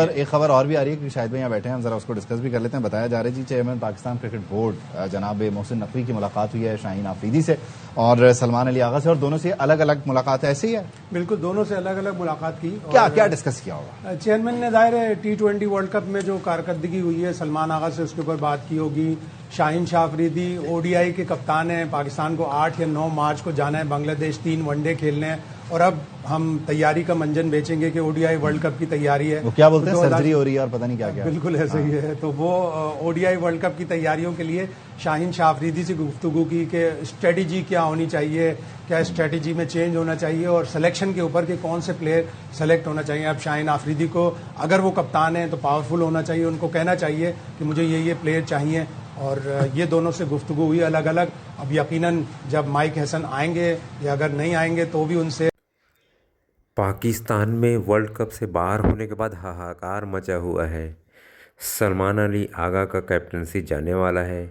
एक खबर और भी आ रही है कि शायद भाई यहाँ बैठे हैं, हम जरा उसको डिस्कस भी कर लेते हैं। बताया जा रहा है जी, चेयरमैन पाकिस्तान क्रिकेट बोर्ड जनाब मोहसिन नकवी की मुलाकात हुई है शाहीन आफरीदी से और सलमान अली आगा से, और दोनों से अलग अलग मुलाकात ऐसे ही है? बिल्कुल, दोनों से अलग अलग मुलाकात की। क्या क्या डिस्कस किया होगा? चेयरमैन ने जाहिर है T20 वर्ल्ड कप में जो कारकर्दगी हुई है सलमान आगा से, उसके ऊपर बात की होगी। शाहीन शाह अफरीदी ODI के कप्तान हैं, पाकिस्तान को 8 या 9 मार्च को जाना है बांग्लादेश, 3 वनडे खेलने हैं और अब हम तैयारी का मंजन बेचेंगे कि ODI वर्ल्ड कप की तैयारी है। वो क्या बोलते हैं, सर्जरी हो रही है और पता नहीं क्या क्या। बिल्कुल ऐसा ही है। तो वो ODI वर्ल्ड कप की तैयारियों के लिए शाहीन शाह अफरीदी से गुफ्तगू की कि स्ट्रेटेजी क्या होनी चाहिए, क्या स्ट्रेटेजी में चेंज होना चाहिए और सिलेक्शन के ऊपर कि कौन से प्लेयर सेलेक्ट होना चाहिए। अब शाहीन आफरीदी को अगर वो कप्तान है तो पावरफुल होना चाहिए, उनको कहना चाहिए कि मुझे ये प्लेयर चाहिए और ये दोनों से गुफ्तगू हुई अलग अलग। अब यकीनन जब माइक हसन आएंगे या अगर नहीं आएंगे तो भी उनसे। पाकिस्तान में वर्ल्ड कप से बाहर होने के बाद हाहाकार मचा हुआ है। सलमान अली आगा का कैप्टनसी जाने वाला है।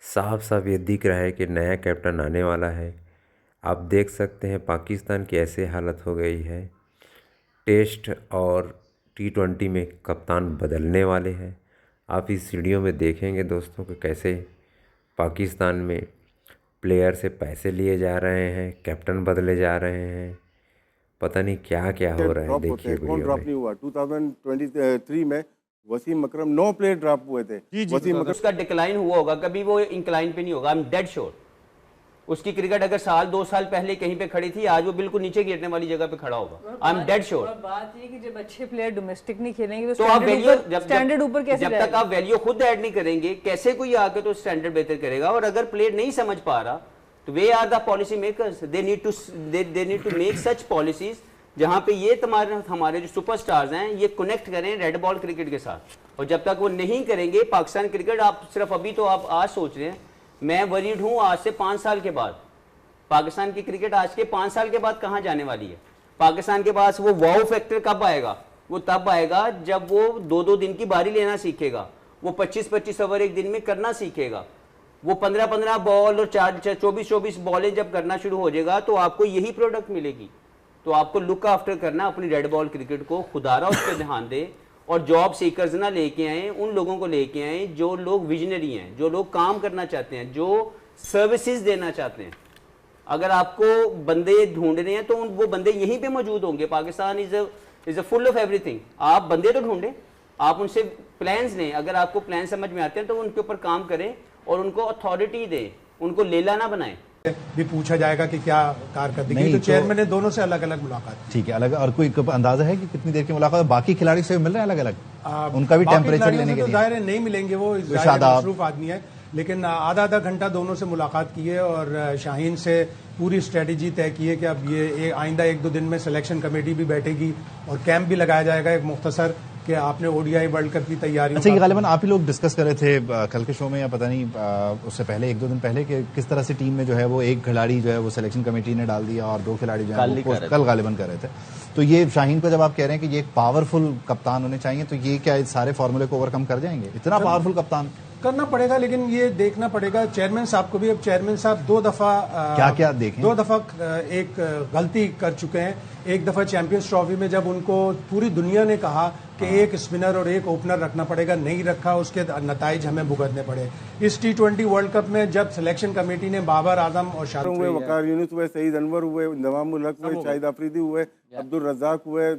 साफ साफ ये दिख रहा है कि नया कैप्टन आने वाला है। आप देख सकते हैं पाकिस्तान की ऐसी हालत हो गई है। टेस्ट और T20 में कप्तान बदलने वाले हैं। आप इस वीडियो में देखेंगे दोस्तों कि कैसे पाकिस्तान में प्लेयर से पैसे लिए जा रहे हैं, कैप्टन बदले जा रहे हैं, पता नहीं क्या क्या हो रहा है। देखिए वीडियो ड्रॉप नहीं हुआ। 2023 में वसीम अकरम 9 प्लेयर ड्रॉप हुए थे। वसीम अकरम उसका डिक्लाइन हुआ होगा, कभी वो इंक्लाइन पे नहीं होगा। I am dead sure. उसकी क्रिकेट अगर 1-2 साल पहले कहीं पे खड़ी थी, आज वो बिल्कुल नीचे गिरने वाली जगह पे खड़ा होगा। I am dead sure. बात ये कि जब अच्छे प्लेयर डोमेस्टिक नहीं खेलेंगे तो आप वैल्यू स्टैंडर्ड ऊपर कैसे जब तक आप वैल्यू खुद ऐड नहीं करेंगे, कैसे कोई आके तो स्टैंडर्ड बेहतर करेगा। और अगर प्लेयर नहीं समझ पा रहा तो we are the policy makers. They need to make such policies जहां पे ये हमारे जो सुपरस्टार्स हैं ये कनेक्ट करें रेड बॉल क्रिकेट के साथ। और जब तक वो नहीं करेंगे पाकिस्तान क्रिकेट, आप सिर्फ अभी तो आप आज सोच रहे हैं, मैं वरीड हूं आज से 5 साल के बाद पाकिस्तान की क्रिकेट आज के 5 साल के बाद कहां जाने वाली है। पाकिस्तान के पास वो वाओ फैक्टर कब आएगा? वो तब आएगा जब वो 2-2 दिन की बारी लेना सीखेगा, वो 25-25 ओवर एक दिन में करना सीखेगा, वो 15-15 बॉल और 24-24 बॉलें जब करना शुरू हो जाएगा तो आपको यही प्रोडक्ट मिलेगी। तो आपको लुक आफ्टर करना अपनी रेड बॉल क्रिकेट को, खुदारा उस पर ध्यान दे और जॉब सीकर्स ना लेके आए, उन लोगों को लेके आए जो लोग विजनरी हैं, जो लोग काम करना चाहते हैं, जो सर्विसेज देना चाहते हैं। अगर आपको बंदे ढूंढने हैं तो वो बंदे यहीं पे मौजूद होंगे। Pakistan is a full of everything. आप बंदे तो ढूंढें, आप उनसे प्लान्स लें। अगर आपको प्लान समझ में आते हैं तो उनके ऊपर काम करें और उनको अथॉरिटी दें, उनको लेला ना बनाएं। भी पूछा जाएगा कि क्या कारकर्दगी। तो चेयरमैन ने दोनों से अलग अलग मुलाकात। ठीक है, अलग। और कोई अंदाजा है कि कितनी देर की मुलाकात? बाकी खिलाड़ी से मिल रहे हैं अलग अलग, उनका भी टेम्परेचर लेने के लिए? जाहिर है नहीं मिलेंगे, वो मसरूफ आदमी है, लेकिन आधा घंटा दोनों से मुलाकात की है और शाहीन से पूरी स्ट्रेटेजी तय की है कि अब ये आइंदा 1-2 दिन में सिलेक्शन कमेटी भी बैठेगी और कैंप भी लगाया जाएगा एक मुख्तसर कि आपने ODI वर्ल्ड कप की तैयारी। अच्छा, ये गालिबन आप ही लोग डिस्कस कर रहे थे कल के शो में या पता नहीं उससे पहले 1-2 दिन पहले कि किस तरह से टीम में जो है वो एक खिलाड़ी जो है वो सिलेक्शन कमेटी ने डाल दिया और 2 खिलाड़ी जो है कल गालिबन कर रहे थे। तो ये शाहीन को जब आप कह रहे हैं कि ये एक पावरफुल कप्तान होने चाहिए, तो ये क्या इस सारे फॉर्मूले को ओवरकम कर जाएंगे? इतना पावरफुल कप्तान करना पड़ेगा, लेकिन ये देखना पड़ेगा चेयरमैन साहब को भी। अब चेयरमैन साहब 2 दफा क्या देखें, 2 दफा एक गलती कर चुके हैं। एक दफा चैंपियंस ट्रॉफी में जब उनको पूरी दुनिया ने कहा कि एक स्पिनर और एक ओपनर रखना पड़ेगा, नहीं रखा, उसके नताइज हमें भुगतने पड़े। इस T20 वर्ल्ड कप में जब सिलेक्शन कमेटी ने बाबर आजम और शाहिद हुए, वकार यूनुस हुए, सईद अनवर हुए, नवाम उल हक हुए, शाहिद आफरीदी हुए, अब्दुल रज्जाक हुए,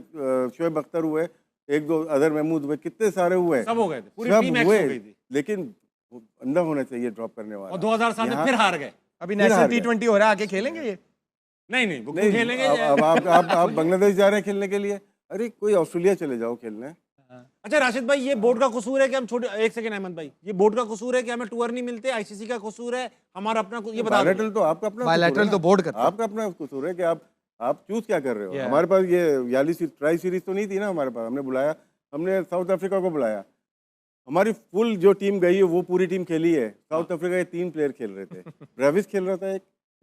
शोएब अख्तर हुए, 1-2 अदर महमूद हुए, कितने सारे हुए, सब हो गए थे, पूरी टीम एक्स हो गई थी। लेकिन अंधा होना चाहिए ड्रॉप करने वाला। और 2007 में फिर हार गए। अभी नेशनल T20 हो रहा है, आके खेलेंगे ये? नहीं वो खेलेंगे। अब आप बांग्लादेश जा रहे हैं खेलने के लिए? अरे कोई ऑस्ट्रेलिया चले जाओ खेलने। अच्छा राशिद भाई, ये बोर्ड का कसूर है कि हम छोटे, एक सेकंड अहमद भाई, ये बोर्ड का कसूर है कि हमें टूर नहीं मिलते? ICC का कसूर है? हमारा अपना ये बता। बायलैटरल तो आपका अपना, बायलैटरल तो बोर्ड करता है, आपका अपना कसूर है कि आप चूज क्या कर रहे हो। हमारे पास ये ट्राई सीरीज तो नहीं थी ना हमारे पास। हमने बुलाया, हमने साउथ अफ्रीका को बुलाया, हमारी फुल जो टीम गई है वो पूरी टीम खेली है। साउथ अफ्रीका के 3 प्लेयर खेल रहे थे। ब्रेविस खेल रहा था,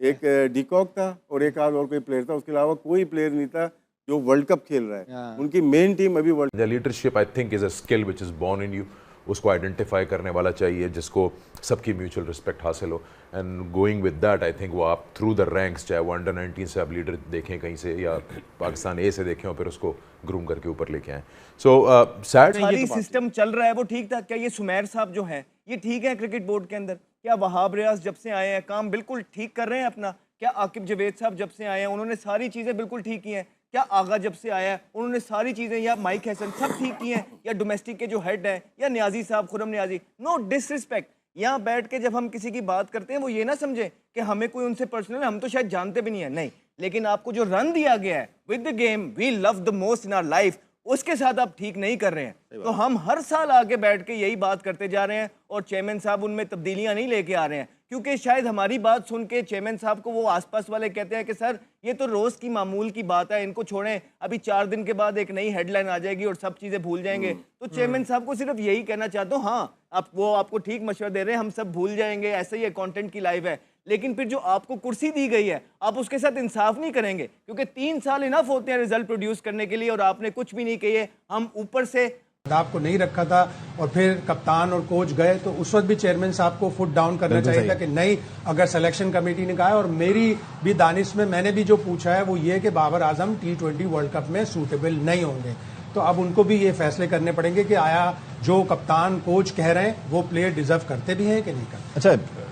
एक डिकॉक था और एक आध और कोई प्लेयर था, उसके अलावा कोई प्लेयर नहीं था जो वर्ल्ड कप खेल रहा है। उनकी मेन टीम अभी world. The leadership I think is a skill which is born in you. उसको आइडेंटिफाई करने वाला चाहिए जिसको सबकी म्यूचुअल रिस्पेक्ट हासिल हो। And going with that I think वो आप थ्रू द रैंक्स, चाहे वो अंडर 19 से आप लीडर देखें कहीं से या पाकिस्तान ए से देखें और फिर उसको ग्रूम करके ऊपर लेके आएँ। सो सैड सारी सिस्टम चल रहा है वो ठीक था क्या? ये सुमेर साहब जो हैं ये ठीक है क्रिकेट बोर्ड के अंदर? क्या वहाब रियाज जब से आए हैं काम बिल्कुल ठीक कर रहे हैं अपना? क्या आकिब जवेद साहब जब से आए हैं उन्होंने सारी चीज़ें बिल्कुल ठीक की हैं? क्या आगा जब से आया है उन्होंने सारी चीज़ें, या माइक हसन सब ठीक की हैं, या डोमेस्टिक के जो हेड हैं, या न्याजी साहब, खुरम न्याजी? नो डिसरिस्पेक्ट, यहाँ बैठ के जब हम किसी की बात करते हैं वो ये ना समझे कि हमें कोई उनसे पर्सनल, हम तो शायद जानते भी नहीं है, नहीं, लेकिन आपको जो रन दिया गया है with the game we love the most in our life, उसके साथ आप ठीक नहीं कर रहे हैं। तो हम हर साल आगे बैठ के यही बात करते जा रहे हैं और चेयरमैन साहब उनमें तब्दीलियां नहीं लेके आ रहे हैं, क्योंकि शायद हमारी बात सुन के चेयरमैन साहब को वो आसपास वाले कहते हैं कि सर ये तो रोज की मामूल की बात है, इनको छोड़ें, अभी 4 दिन के बाद एक नई हेडलाइन आ जाएगी और सब चीजें भूल जाएंगे। तो चेयरमैन साहब को सिर्फ यही कहना चाहता हूँ, हाँ आप वो आपको ठीक मशवरा दे रहे हैं, हम सब भूल जाएंगे, ऐसे ही कंटेंट की लाइव है, लेकिन फिर जो आपको कुर्सी दी गई है आप उसके साथ इंसाफ नहीं करेंगे, क्योंकि 3 साल इनफ होते हैं रिजल्ट प्रोड्यूस करने के लिए और आपने कुछ भी नहीं किए। हम ऊपर से आपको नहीं रखा था और फिर कप्तान और कोच गए, तो उस वक्त भी चेयरमैन साहब को फुट डाउन करना चाहिए था कि नहीं, अगर सिलेक्शन कमेटी ने कहा है, और मेरी भी दानिश में मैंने भी जो पूछा है वो ये कि Babar Azam T20 world cup में सूटेबल नहीं होंगे, तो अब उनको भी ये फैसले करने पड़ेंगे कि आया जो कप्तान कोच कह रहे हैं वो प्लेयर डिजर्व करते भी हैं कि नहीं करते। अच्छा,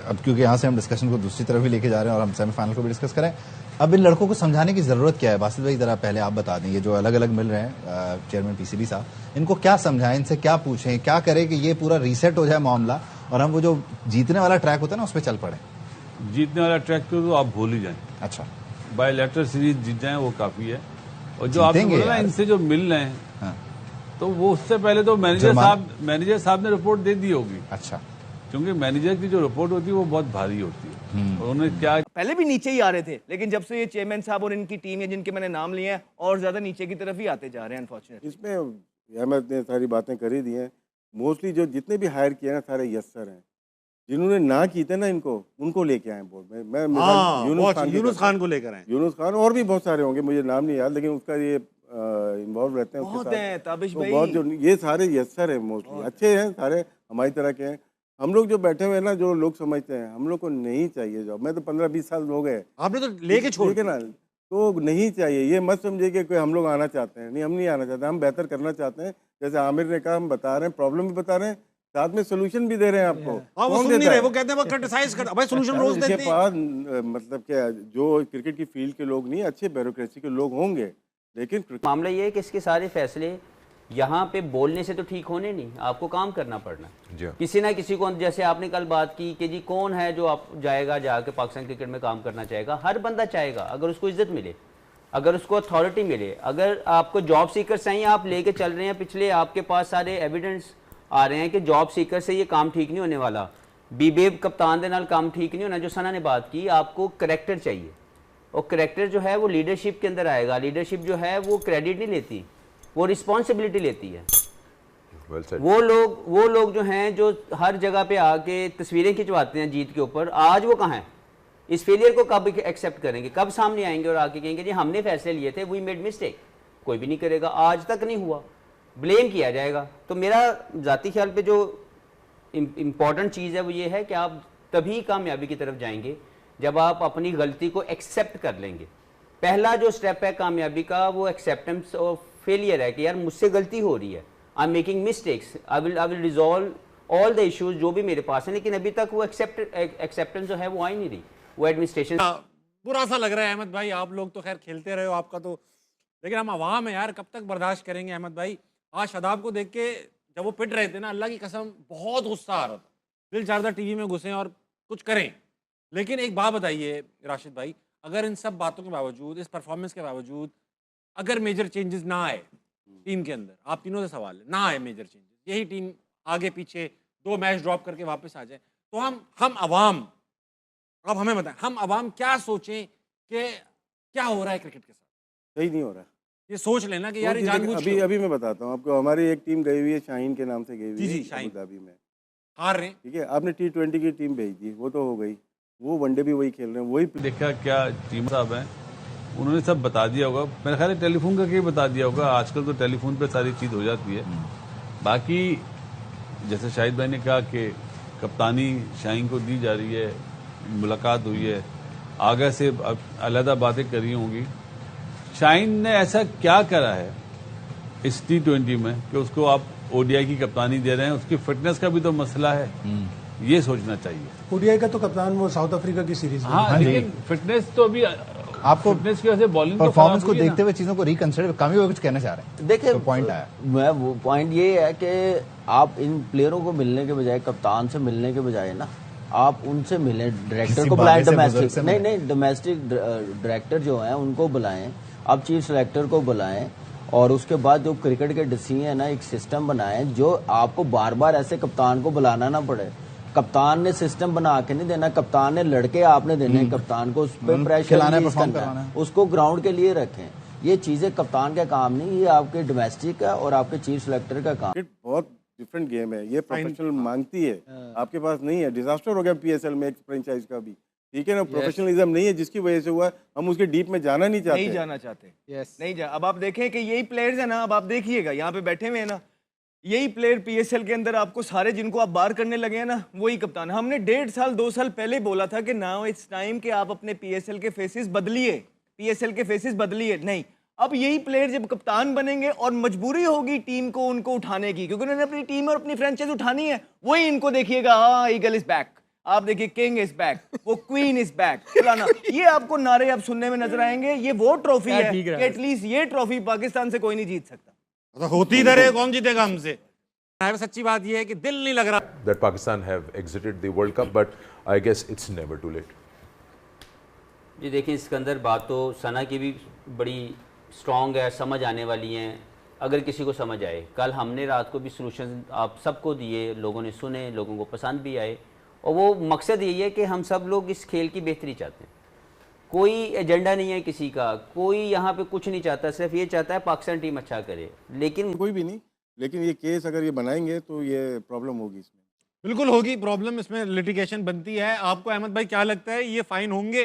अब क्योंकि यहाँ से हम डिस्कशन को दूसरी तरफ भी लेके जा रहे हैं और हम सेमीफाइनल को भी डिस्कस करें, अब इन लड़कों को समझाने की जरूरत क्या है? बासित भाई जरा पहले आप बता दें, ये जो अलग अलग मिल रहे हैं चेयरमैन पीसीबी साहब, इनको क्या समझाएं, इनसे क्या पूछें, क्या करें कि ये पूरा रीसेट हो जाए मामला और हम वो जो जीतने वाला ट्रैक होता है ना उस पर चल पड़े? जीतने वाला ट्रैक तो आप भूल ही जाएं। अच्छा, बायलैटरल सीरीज जीत जाएं वो काफी है, और जो आपने बोला ना इनसे जो मिल रहे हैं, हाँ। तो वो उससे पहले तो मैनेजर साहब ने रिपोर्ट दे दी होगी। अच्छा, क्योंकि मैनेजर की जो रिपोर्ट होती है वो बहुत भारी होती है, और उन्होंने क्या पहले भी नीचे ही आ रहे थे, लेकिन जब से ये चेयरमैन साहब और इनकी टीम है जिनके मैंने नाम लिए हैं और ज्यादा नीचे की तरफ ही आते जा रहे हैं अनफॉर्चुनेटली। इसमें अहमद ने सारी बातें कर ही दी हैं। मोस्टली जो जितने भी हायर किए ना सारे यस्सर हैं, जिन्होंने ना की थे ना इनको, उनको लेके आए बोर्ड में। मैं यूनुस खान को लेकर आए, यूनुस खान और भी बहुत सारे होंगे, मुझे नाम नहीं याद, लेकिन उसका ये इन्वॉल्व रहते हैं बहुत हैं, ताबिश भाई बहुत, जो ये सारे यस्सर हैं मोस्टली अच्छे हैं, सारे हमारी तरह के हैं। हम लोग जो बैठे हुए हैं ना, जो लोग समझते हैं हम लोग को नहीं चाहिए जॉब। मैं तो 15-20 साल हो गए, आपने तो लेके छोड़ के ना, तो नहीं चाहिए। ये मत समझिए कि कोई हम लोग आना चाहते हैं, नहीं, हम नहीं आना चाहते, हम बेहतर करना चाहते हैं। जैसे आमिर ने कहा, हम बता रहे हैं, प्रॉब्लम भी बता रहे हैं, साथ में सोल्यूशन भी दे रहे हैं आपको। वो सुन नहीं रहे, वो कहते हैं वो क्रिटिसाइज कर, भाई सोल्यूशन रोज देते हैं। इसके बाद मतलब क्या, जो क्रिकेट की फील्ड के लोग नहीं, अच्छे ब्यूरोक्रेसी के लोग होंगे, लेकिन मामला ये है कि इसके सारे फैसले यहाँ पे बोलने से तो ठीक होने नहीं, आपको काम करना पड़ना। किसी ना किसी को, जैसे आपने कल बात की कि जी कौन है जो आप जाएगा जाके पाकिस्तान क्रिकेट में काम करना चाहेगा, हर बंदा चाहेगा, अगर उसको इज्जत मिले, अगर उसको अथॉरिटी मिले। अगर आपको जॉब सीकर्स चाहिए, आप लेके चल रहे हैं, पिछले आपके पास सारे एविडेंस आ रहे हैं कि जॉब सीकर से ये काम ठीक नहीं होने वाला, बीबेब कप्तान दे नाल काम ठीक नहीं होना, जो सना ने बात की, आपको करैक्टर चाहिए, और करैक्टर जो है वो लीडरशिप के अंदर आएगा। लीडरशिप जो है वो क्रेडिट नहीं लेती, वो रिस्पॉन्सिबिलिटी लेती है। वो लोग जो हैं जो हर जगह पे आके तस्वीरें खिंचवाते हैं जीत के ऊपर, आज वो कहाँ हैं? इस फेलियर को कब एक्सेप्ट करेंगे, कब सामने आएंगे और आके कहेंगे जी हमने फैसले लिए थे, वी मेड मिस्टेक? कोई भी नहीं करेगा, आज तक नहीं हुआ, ब्लेम किया जाएगा। तो मेरा ज़ाती ख्याल पे जो इम्पॉर्टेंट चीज़ है वो ये है कि आप तभी कामयाबी की तरफ जाएंगे जब आप अपनी गलती को एक्सेप्ट कर लेंगे। पहला जो स्टेप है कामयाबी का वो एक्सेप्टेंस ऑफ फेलियर है कि यार मुझसे गलती हो रही है, I am making mistakes, I will resolve all the issues जो भी मेरे पास है। लेकिन अभी तक वो एक्सेप्टेंस जो है वो आ ही नहीं रही, वो एडमिनिस्ट्रेशन। बुरा सा लग रहा है अहमद भाई, आप लोग तो खैर खेलते रहे हो, आपका तो, लेकिन हम अवाम है यार, कब तक बर्दाश्त करेंगे? अहमद भाई आज शादाब को देख के जब वो पिट रहे थे ना, अल्लाह की कसम बहुत गुस्सा आ रहा था, दिल चाहता टीवी में घुसें और कुछ करें। लेकिन एक बात बताइए राशिद भाई, अगर इन सब बातों के बावजूद, इस परफॉर्मेंस के बावजूद, अगर मेजर चेंजेस ना आए टीम के अंदर, आप तीनों से सवाल है, ना आए मेजर चेंजेस, यही टीम आगे पीछे 2 मैच ड्रॉप करके वापस आ जाए, तो हम अवाम, अब हमें बताएं, हम अवाम क्या सोचें कि क्या हो रहा है क्रिकेट के साथ? सही नहीं हो रहा, ये सोच लेना कि यार जानबूझ के। अभी मैं बताता हूँ आपको, हमारी एक टीम गई हुई है शाहीन के नाम से गई हुई है अबू धाबी में, हार रहे हैं, ठीक है। आपने T20 की टीम भेज दी, वो तो हो गई, वो वनडे भी वही खेल रहे हैं, वही देखा क्या टीम साहब हैं, उन्होंने सब बता दिया होगा। मेरा ख्याल है टेलीफोन का क्या बता दिया होगा, आजकल तो टेलीफोन पे सारी चीज़ हो जाती है। बाकी जैसे शाहिद भाई ने कहा कि कप्तानी शाहीन को दी जा रही है, मुलाकात हुई है, आगे से अलहदा बातें करी होंगी। शाहीन ने ऐसा क्या करा है इस T20 में कि उसको आप ODI की कप्तानी दे रहे हैं? उसकी फिटनेस का भी तो मसला है, ये सोचना चाहिए। ODI का तो कप्तान वो साउथ अफ्रीका की सीरीज में। हाँ, लेकिन फिटनेस तो अभी आपको फिटनेस की वजह से बॉलिंग परफॉर्मेंस को देखते हुए चीजों को रिकंसिडर, कामी वो कुछ कहना चाह रहे हैं। देखिए, तो पॉइंट आया, मैं वो पॉइंट ये है कि आप इन प्लेयरों को मिलने के बजाय, कप्तान से मिलने के बजाय ना, आप उनसे मिलें, डायरेक्टर को बुलाएं, डोमेस्टिक नहीं डोमेस्टिक डायरेक्टर जो हैं उनको बुलाएं, आप चीफ सेलेक्टर को बुलाएं, और उसके बाद जो क्रिकेट के डिसीजन है ना, एक सिस्टम बनाएं जो आपको बार बार ऐसे कप्तान को बुलाना ना पड़े। कप्तान ने सिस्टम बना के नहीं देना, कप्तान ने लड़के आपने देने, कप्तान को उस पर प्रेशर करना, उसको ग्राउंड के लिए रखें। ये चीजें कप्तान का काम नहीं, ये आपके डोमेस्टिक का और आपके चीफ सेलेक्टर का काम। बहुत डिफरेंट गेम है ये, प्रोफेशनल मांगती है, आपके पास नहीं है। डिजास्टर हो गया PSL में एक फ्रेंचाइज का भी, ठीक है ना, प्रोफेशनलिज्म नहीं है जिसकी वजह से हुआ। हम उसके डीप में जाना नहीं चाहते, नहीं जाना चाहते, नहीं जा। अब आप देखें कि यही प्लेयर्स है ना, अब आप देखिएगा यहाँ पे बैठे हुए हैं ना, यही प्लेयर PSL के अंदर आपको सारे जिनको आप बाहर करने लगे हैं ना, वही कप्तान। हमने 1.5 साल 2 साल पहले बोला था कि नाउ इट्स टाइम कि आप अपने PSL के फेसेस बदलिए, PSL के फेसेस बदलिए। नहीं, अब यही प्लेयर जब कप्तान बनेंगे और मजबूरी होगी टीम को उनको उठाने की, क्योंकि उन्होंने अपनी टीम और अपनी फ्रेंचाइज उठानी है, वही इनको देखिएगा, हाँ ईगल इज बैक, आप देखिए किंग इज बैक, वो क्वीन इज बैक, फलाना, ये आपको नारे अब सुनने में नजर आएंगे। ये वो ट्रॉफी है कि एटलीस्ट ये ट्रॉफी पाकिस्तान से कोई नहीं जीत सकता। तो होती इधर है, कौन जीतेगा हमसे? सच्ची बात यह है कि दिल नहीं लग रहा। That Pakistan have exited the World Cup, but I guess it's never too late. जी देखिए, इसके अंदर बात तो सना की भी बड़ी स्ट्रॉन्ग है, समझ आने वाली हैं, अगर किसी को समझ आए। कल हमने रात को भी सोल्यूशन आप सबको दिए, लोगों ने सुने, लोगों को पसंद भी आए, और वो मकसद यही है कि हम सब लोग इस खेल की बेहतरी चाहते हैं। कोई एजेंडा नहीं है किसी का, कोई यहाँ पे कुछ नहीं चाहता, सिर्फ ये चाहता है पाकिस्तान टीम अच्छा करे। लेकिन कोई भी नहीं, लेकिन ये केस अगर ये बनाएंगे तो ये प्रॉब्लम होगी इसमें, बिल्कुल होगी प्रॉब्लम, इसमें लिटिगेशन बनती है। आपको अहमद भाई क्या लगता है, ये फाइन होंगे?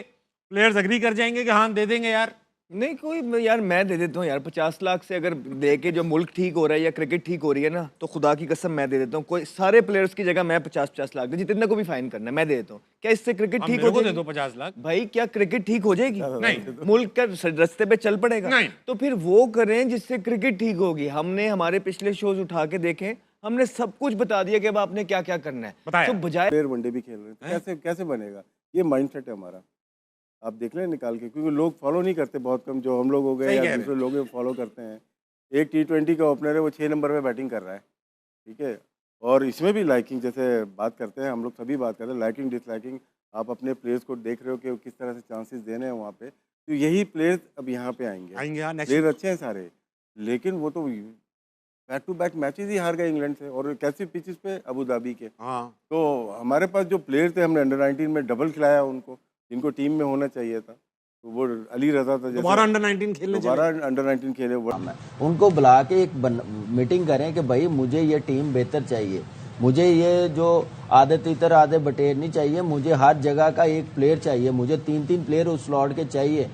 प्लेयर्स एग्री कर जाएंगे कि हाँ दे देंगे यार? नहीं, कोई यार, मैं दे देता हूँ यार, 50 लाख से अगर दे के जो मुल्क ठीक हो रहा है या क्रिकेट ठीक हो रही है ना, तो खुदा की कसम मैं दे देता हूँ। कोई सारे प्लेयर्स की जगह मैं 50-50 लाख दे, जितने को भी फाइन करना है मैं दे देता हूँ। क्या इससे क्रिकेट ठीक हो जाएगी? 50 लाख भाई, क्या क्रिकेट ठीक हो जाएगी? नहीं। मुल्क का रास्ते पे चल पड़ेगा? नहीं। तो फिर वो करें जिससे क्रिकेट ठीक होगी। हमने हमारे पिछले शोज उठा के देखें, हमने सब कुछ बता दिया कि अब आपने क्या क्या करना है। तो बजाय प्लेयर वनडे भी खेल रहे हैं, कैसे बनेगा? ये माइंडसेट है हमारा, आप देख लें निकाल के, क्योंकि लोग फॉलो नहीं करते, बहुत कम जो हम लोग हो गए या दूसरे लोग फॉलो करते हैं। एक T20 का ओपनर है, वो 6 नंबर पे बैटिंग कर रहा है, ठीक है। और इसमें भी लाइकिंग, जैसे बात करते हैं हम लोग, सभी बात करते हैं लाइकिंग डिसलाइकिंग, आप अपने प्लेयर्स को देख रहे हो कि किस तरह से चांसेस देने हैं वहाँ पे, तो यही प्लेयर्स अब यहाँ पे आएंगे। प्लेयर अच्छे हैं सारे, लेकिन वो तो बैक टू बैक मैचेस ही हार गए इंग्लैंड से, और कैसे पिचेस पे, अबू धाबी के। तो हमारे पास जो प्लेयर थे, हमने अंडर 19 में डबल खिलाया उनको, जिनको टीम में होना चाहिए था, तो वो अली रजा था, दोबारा अंडर 19 खेलने, दोबारा अंडर 19 खेले। उनको बुला के एक मीटिंग करें कि भाई मुझे ये टीम बेहतर चाहिए, मुझे ये जो आधे तीतर आधे बटेर नहीं चाहिए, मुझे हर जगह का एक प्लेयर चाहिए, मुझे 3-3 प्लेयर उस स्लॉट के चाहिए,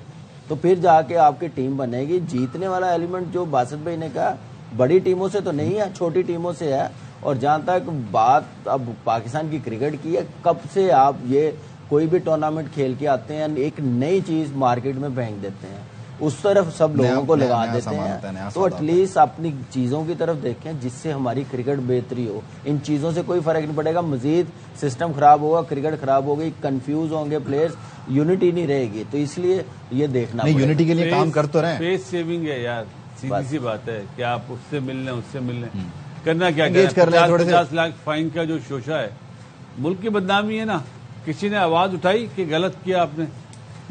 तो फिर जाके आपकी टीम बनेगी। जीतने वाला एलिमेंट जो बासित भाई ने कहा, बड़ी टीमों से तो नहीं है, छोटी टीमों से है। और जहाँ तक बात अब पाकिस्तान की क्रिकेट की है, कब से आप ये कोई भी टूर्नामेंट खेल के आते हैं, एक नई चीज मार्केट में फेंक देते हैं, उस तरफ सब लोगों को लगा देते हैं। तो एटलीस्ट अपनी चीजों की तरफ देखें जिससे हमारी क्रिकेट बेहतरी हो। इन चीजों से कोई फर्क नहीं पड़ेगा, मजीद सिस्टम खराब होगा, क्रिकेट खराब होगी, कंफ्यूज होंगे प्लेयर्स, यूनिटी नहीं रहेगी। तो इसलिए ये देखना नहीं, यूनिटी के लिए काम कर तो रहे हैं। फेस सेविंग है यार, सीधी सी बात है कि आप उससे मिलने उससे मिलने करना क्या, 50 लाख फाइन का जो शोशा है, मुल्क की बदनामी है ना। किसी ने आवाज उठाई कि गलत किया आपने,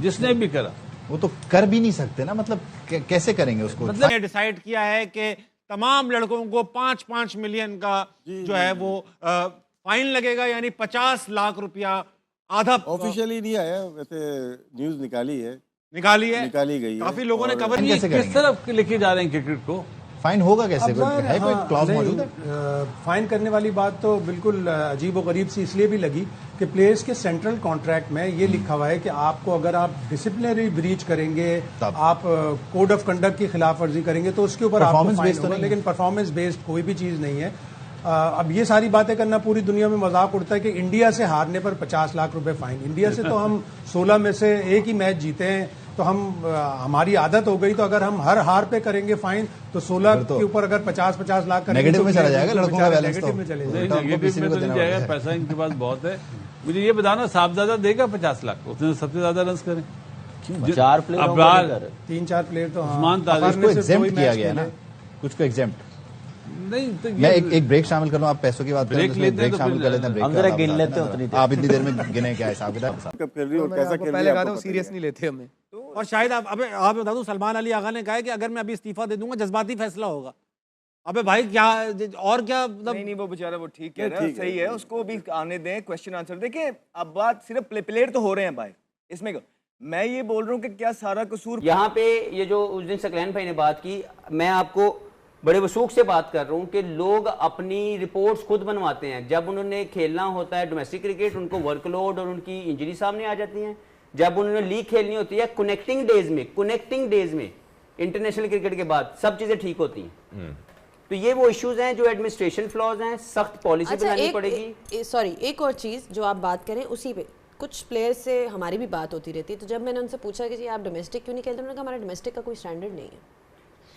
जिसने भी करा, वो तो कर भी नहीं सकते ना, मतलब कैसे करेंगे उसको? मतलब ये डिसाइड किया है कि तमाम लड़कों को 5-5 मिलियन का जो है वो फाइन लगेगा, यानी 50 लाख रुपया आधा। ऑफिशियली नहीं आया, वैसे न्यूज निकाली गई है, काफी लोगों ने कवर किस तरफ लेके जा रहे हैं क्रिकेट को? फाइन होगा कैसे? है कोई क्लॉज मौजूद है? फाइन करने वाली बात तो बिल्कुल अजीब और गरीब सी इसलिए भी लगी कि प्लेयर्स के सेंट्रल कॉन्ट्रैक्ट में ये लिखा हुआ है कि आपको अगर आप डिसिप्लिनरी ब्रीच करेंगे, आप कोड ऑफ कंडक्ट की खिलाफ वर्जी करेंगे, तो उसके ऊपर आपको फाइन होगा। लेकिन परफॉर्मेंस बेस्ड कोई भी चीज नहीं है। अब ये सारी बातें करना पूरी दुनिया में मजाक उड़ता है कि इंडिया से हारने पर 50 लाख रुपए फाइन। इंडिया से तो हम 16 में से एक ही मैच जीते हैं, तो हमारी आदत हो गई। तो अगर हम हर हार पे करेंगे फाइन तो 16 के ऊपर अगर 50-50 लाख करेंगे नेगेटिव में चला जाएगा, लड़कों का बैलेंस नेगेटिव में चले जाएगा। नेगेटिव में तो नहीं जाएगा, पैसा इनके पास बहुत है। मुझे ये बताना, साहबजादा देगा 50 लाख, उसने सबसे ज्यादा रन करें? 4 प्लेयर, 3-4 प्लेयर तो उस्मान तारिक को एग्जेम्प्ट किया गया ना, कुछ को एग्जेम्प्ट नहीं। तो मैं एक ब्रेक शामिल कर लूं, आप पैसों की बात करें, ब्रेक शामिल कर लेते हैं। हम जरा गिन लेते हैं उतनी देर। आप इतनी देर में गिने क्या हिसाब किताब? कब खेल रही हो, कैसा खेल रही पहले है, कहा था आपको सीरियस नहीं लेते हमें। और शायद आप बता दूं, सलमान अली आगा ने कहा है कि अगर मैं अभी इस्तीफा दे दूंगा जज्बाती फैसला होगा। अबे भाई क्या और क्या मतलब? नहीं वो बेचारा वो ठीक कह रहा है, सही है, उसको भी आने दें, क्वेश्चन आंसर। देखिए अब बात सिर्फ प्लेयर तो हो रहे हैं भाई इसमें, मैं ये बोल रहा हूँ कि क्या सारा कसूर यहाँ पे ये जो उस दिन सकलैन भाई ने बात की, मैं आपको बड़े वसूख से बात कर रहा हूँ कि लोग अपनी रिपोर्ट्स खुद बनवाते हैं। जब उन्होंने खेलना होता है डोमेस्टिक क्रिकेट, उनको वर्कलोड और उनकी इंजरी सामने आ जाती हैं। जब उन्होंने लीग खेलनी होती है कनेक्टिंग डेज में इंटरनेशनल क्रिकेट के बाद सब चीजें ठीक होती हैं। तो ये वो इश्यूज हैं जो एडमिनिस्ट्रेशन फ्लॉज हैं, सख्त पॉलिसी बनानी पड़ेगी। सॉरी, एक और चीज जो आप बात करें उसी पे, कुछ प्लेयर्स से हमारी भी बात होती रहती है, तो जब मैंने उनसे पूछा कि जी आप डोमेस्टिक क्यों नहीं खेलते, उन्होंने कहा हमारा डोमेस्टिक का कोई स्टैंडर्ड नहीं है।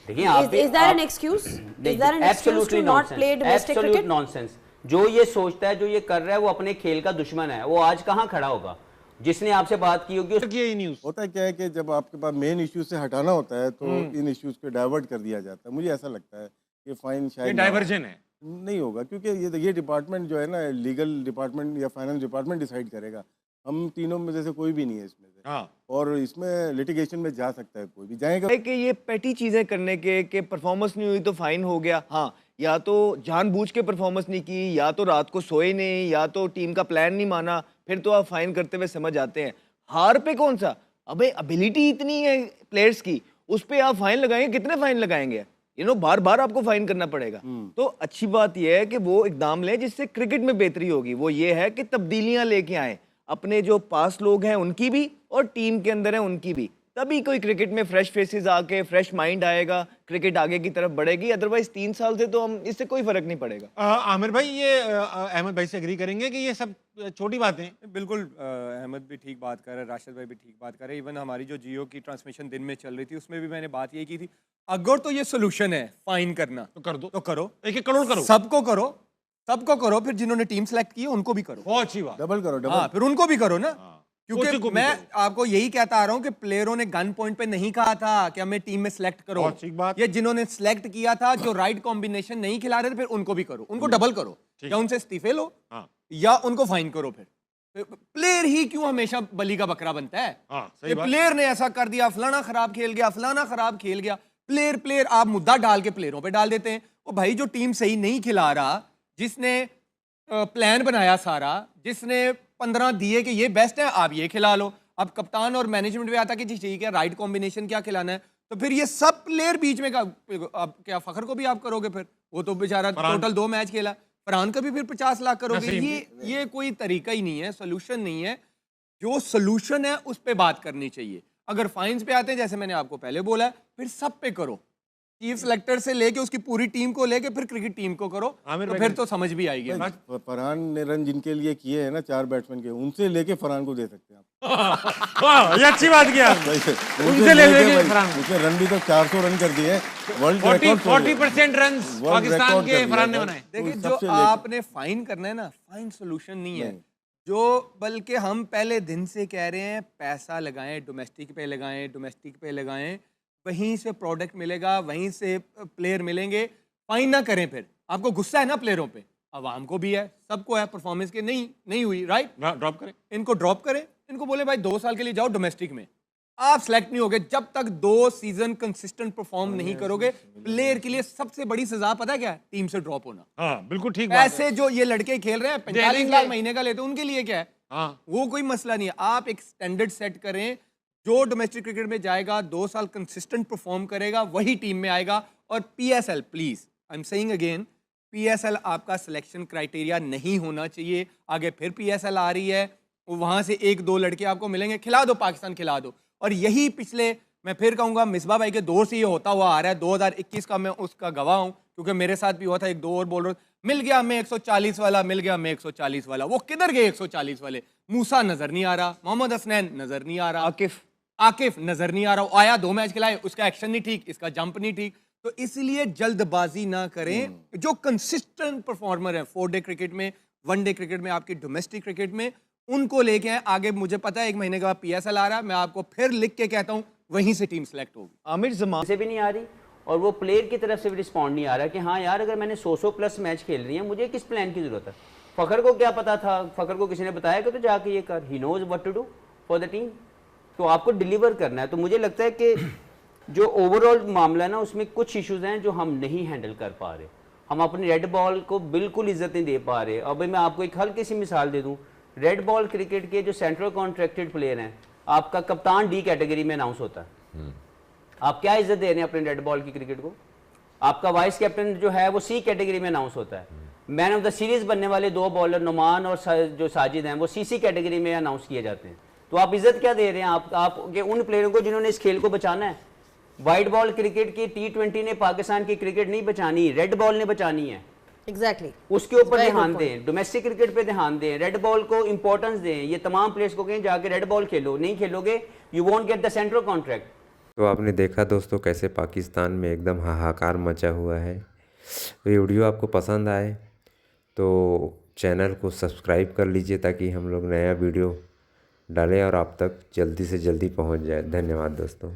देखिए आप is that an excuse? Is that an excuse to not play domestic cricket? Nonsense. जो ये सोचता है, जो ये कर रहा है, वो अपने खेल का दुश्मन है। वो आज कहाँ खड़ा होगा? जिसने आपसे बात की होगी उसकी यही न्यूज़। होता है क्या है कि जब आपके पास मेन इश्यू से हटाना होता है तो इन इश्यूज को डाइवर्ट कर दिया जाता है। मुझे ऐसा लगता है कि फाइन शायद डाइवर्जन है, नहीं होगा, क्योंकि ये डिपार्टमेंट जो है ना, लीगल डिपार्टमेंट या फाइनेंस डिपार्टमेंट डिसाइड करेगा। हम तीनों में से कोई भी नहीं है इसमें से। हाँ। और इसमें लिटिगेशन में जा सकता है, कोई भी जाएगा। कि ये पेटी चीजें करने के परफॉर्मेंस नहीं हुई तो फाइन हो गया, हाँ, या तो जानबूझ के परफॉर्मेंस नहीं की, या तो रात को सोए नहीं, या तो टीम का प्लान नहीं माना, फिर तो आप फाइन करते हुए समझ आते हैं। हार पे कौन सा, अबे एबिलिटी इतनी है प्लेयर्स की, उस पे आप फाइन लगाएंगे, कितने फाइन लगाएंगे? बार बार आपको फाइन करना पड़ेगा। तो अच्छी बात यह है कि वो इकदाम लें जिससे क्रिकेट में बेहतरी होगी। वो ये है कि तब्दीलियां लेके आए, अपने जो पास लोग हैं उनकी भी और टीम के अंदर है उनकी भी, तभी कोई क्रिकेट में फ्रेश फेसेस आके फ्रेश माइंड आएगा, क्रिकेट आगे की तरफ बढ़ेगी। अदरवाइज 3 साल से तो हम इससे कोई फर्क नहीं पड़ेगा। आमिर भाई, ये अहमद भाई से एग्री करेंगे कि ये सब छोटी बातें? बिल्कुल, अहमद भी ठीक बात कर रहे हैं, राशिद भाई भी ठीक बात कर रहे हैं। इवन हमारी जो जियो की ट्रांसमिशन दिन में चल रही थी उसमें भी मैंने बात यही की थी, अगर तो ये सोल्यूशन है फाइन करना तो कर दो, तो करो, 1-1 करोड़ करो, सबको करो, फिर जिन्होंने टीम सेलेक्ट की उनको भी करो, बहुत अच्छी बात, डबल करो, हाँ, फिर उनको भी करो ना। क्योंकि मैं आपको यही कहता आ रहा हूं कि प्लेयरों ने गन पॉइंट पे नहीं कहा था कि हमें टीम में सिलेक्ट करो। ये जिन्होंने सिलेक्ट किया था, जो राइट कॉम्बिनेशन नहीं खिला रहे थे, फिर उनको भी करो, उनको डबल करो, या उनसे इस्तीफे लो या उनको फाइन करो। फिर प्लेयर ही क्यों हमेशा बली का बकरा बनता है? प्लेयर ने ऐसा कर दिया, फलाना खराब खेल गया, फलाना खराब खेल गया। प्लेयर आप मुद्दा डाल के प्लेयरों पे डाल देते हैं। वो भाई जो टीम सही नहीं खिला रहा, जिसने प्लान बनाया सारा, जिसने 15 दिए कि ये बेस्ट है, आप ये खिला लो। अब कप्तान और मैनेजमेंट में आता कि जी ठीक है, राइट कॉम्बिनेशन क्या खिलाना है, तो फिर ये सब प्लेयर बीच में अब क्या फखर को भी आप करोगे? फिर वो तो बेचारा टोटल 2 मैच खेला, फरहान का भी फिर 50 लाख करोगे। ये कोई तरीका ही नहीं है, सोल्यूशन नहीं है। जो सोल्यूशन है उस पर बात करनी चाहिए। अगर फाइन्स पे आते हैं, जैसे मैंने आपको पहले बोला, फिर सब पे करो, चीफ सेलेक्टर से लेके उसकी पूरी टीम को लेके फिर क्रिकेट टीम को करो, तो फिर तो समझ भी आएगी। फरहान ने रन जिनके लिए किए हैं ना 4 बैट्समैन के, उनसे लेके फरहान को दे सकते हैं आप। ये अच्छी बात किया, उनसे ले लेंगे फरहान। उसने रन भी तो 400 रन कर दिए, वर्ल्ड 40% रन पाकिस्तान के फरहान ने बनाए। देखिए, जो आपने फाइन करना है ना, फाइन सोल्यूशन नहीं है, जो बल्कि हम पहले दिन से कह रहे हैं पैसा लगाएं, डोमेस्टिक पे लगाएं, वहीं से प्रोडक्ट मिलेगा, वहीं से प्लेयर मिलेंगे। फाइन ना करें। फिर आपको गुस्सा है ना प्लेयरों पे, आवाम को भी है, सबको है, परफॉर्मेंस के नहीं हुई, राइट, ड्रॉप करें, इनको ड्रॉप करें, इनको बोले भाई 2 साल के लिए जाओ डोमेस्टिक में, आप सेलेक्ट नहीं होगे जब तक 2 सीजन कंसिस्टेंट परफॉर्म नहीं करोगे। प्लेयर के लिए सबसे बड़ी सजा पता है क्या है? टीम से ड्रॉप होना। हाँ, बिल्कुल ठीक। ऐसे जो ये लड़के खेल रहे हैं 45 लाख महीने का लेते हैं, उनके लिए क्या है? हाँ, वो कोई मसला नहीं है। आप एक स्टैंडर्ड सेट करें, जो डोमेस्टिक क्रिकेट में जाएगा 2 साल कंसिस्टेंट परफॉर्म करेगा वही टीम में आएगा। और PSL, please I am saying again, PSL आपका सिलेक्शन क्राइटेरिया नहीं होना चाहिए। आगे फिर PSL आ रही है, वहां से 1-2 लड़के आपको मिलेंगे, खिला दो, पाकिस्तान खिला दो। और यही पिछले, मैं फिर कहूंगा, मिसबा भाई के दौर से ये होता हुआ आ रहा है। 2021 का मैं उसका गवाह हूं। क्योंकि मेरे साथ भी हुआ था, एक दो और बॉलर मिल गया हमें 140 वाला, मिल गया हमें 140 वाला, वो किधर गए 140 वाले? मूसा नजर नहीं आ रहा, मोहम्मद हसनैन नजर नहीं आ रहा, आकिफ नजर नहीं आ रहा, वो आया 2 मैच खिलाए, उसका एक्शन नहीं ठीक, इसका जंप नहीं ठीक। तो इसलिए जल्दबाजी ना करें। जो कंसिस्टेंट परफॉर्मर है 4 डे क्रिकेट में, 1 डे क्रिकेट में, आपकी डोमेस्टिक क्रिकेट में, उनको लेके आए आगे। मुझे पता है 1 महीने के बाद PSL आ रहा है, मैं आपको फिर लिख के कहता हूं वहीं से टीम सेलेक्ट होगी। आमिर जमान से भी नहीं आ रही और वो प्लेयर की तरफ से भी रिस्पॉन्ड नहीं आ रहा कि हाँ यार अगर मैंने 100 प्लस मैच खेल रही है, मुझे किस प्लान की जरूरत है? फखर को क्या पता था? फखर को किसी ने बताया कि तो जाके ये कर, he knows what to do for the team. तो आपको डिलीवर करना है। तो मुझे लगता है कि जो ओवरऑल मामला है ना, उसमें कुछ इश्यूज हैं जो हम नहीं हैंडल कर पा रहे। हम अपनी रेड बॉल को बिल्कुल इज्जत नहीं दे पा रहे। अब मैं आपको एक हल्की सी मिसाल दे दूं, रेड बॉल क्रिकेट के जो सेंट्रल कॉन्ट्रैक्टेड प्लेयर हैं, आपका कप्तान D कैटेगरी में अनाउंस होता है। आप क्या इज्जत दे रहे हैं अपने रेड बॉल की क्रिकेट को? आपका वाइस कैप्टन जो है वो C कैटेगरी में अनाउंस होता है। मैन ऑफ द सीरीज बनने वाले 2 बॉलर नुमान और जो साजिद हैं वो CC कैटेगरी में अनाउंस किए जाते हैं। तो आप इज्जत क्या दे रहे हैं आप के उन प्लेयरों को जिन्होंने इस खेल को बचाना है? वाइट बॉल क्रिकेट की T20 ने पाकिस्तान की क्रिकेट नहीं बचानी, रेड बॉल ने बचानी है। एग्जैक्टली उसके ऊपर ध्यान दें, डोमेस्टिक क्रिकेट पे ध्यान दें, रेड बॉल को इंपॉर्टेंस दें। ये तमाम प्लेयर्स को कहें जाके रेड बॉल खेलो, नहीं खेलोगे you won't get the central contract. तो आपने देखा दोस्तों कैसे पाकिस्तान में एकदम हाहाकार मचा हुआ है। ये वीडियो आपको पसंद आए तो चैनल को सब्सक्राइब कर लीजिए ताकि हम लोग नया वीडियो डालें और आप तक जल्दी से जल्दी पहुंच जाए। धन्यवाद दोस्तों।